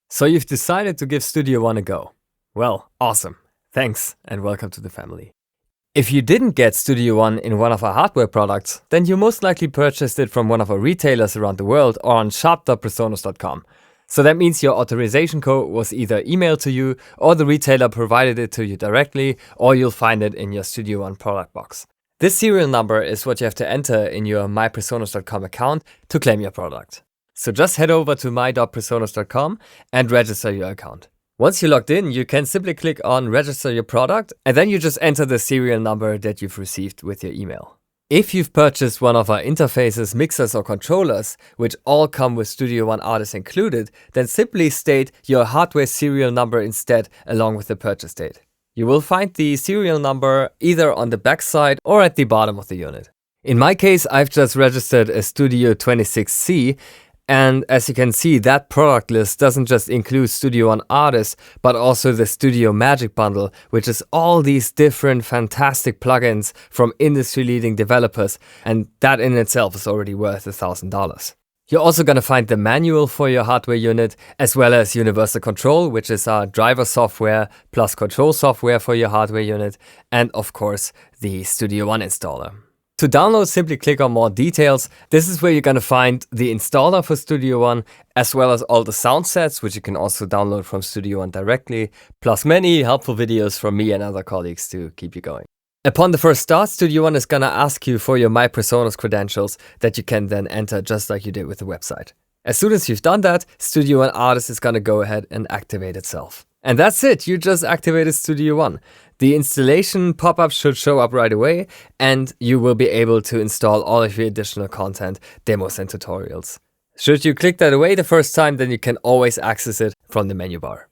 So you've decided to give Studio One a go. Well, awesome. Thanks and welcome to the family. If you didn't get Studio One in one of our hardware products, then you most likely purchased it from one of our retailers around the world or on shop.PreSonus.com. So that means your authorization code was either emailed to you or the retailer provided it to you directly, or you'll find it in your Studio One product box. This serial number is what you have to enter in your my.PreSonus.com account to claim your product. So just head over to my.PreSonus.com and register your account. Once you're logged in, you can simply click on register your product, and then you just enter the serial number that you've received with your email. If you've purchased one of our interfaces, mixers or controllers, which all come with Studio One Artist included, then simply state your hardware serial number instead along with the purchase date. You will find the serial number either on the back side or at the bottom of the unit. In my case, I've just registered a Studio 26C, and as you can see, that product list doesn't just include Studio One Artist, but also the Studio Magic bundle, which is all these different fantastic plugins from industry-leading developers, and that in itself is already worth $1,000. You're also going to find the manual for your hardware unit, as well as Universal Control, which is our driver software plus control software for your hardware unit, and of course, the Studio One installer. To download, simply click on More Details. This is where you're going to find the installer for Studio One, as well as all the sound sets, which you can also download from Studio One directly, plus many helpful videos from me and other colleagues to keep you going. Upon the first start, Studio One is going to ask you for your my.PreSonus credentials that you can then enter just like you did with the website. As soon as you've done that, Studio One Artist is going to go ahead and activate itself. And that's it, you just activated Studio One. The installation pop-up should show up right away, and you will be able to install all of your additional content, demos and tutorials. Should you click that away the first time, then you can always access it from the menu bar.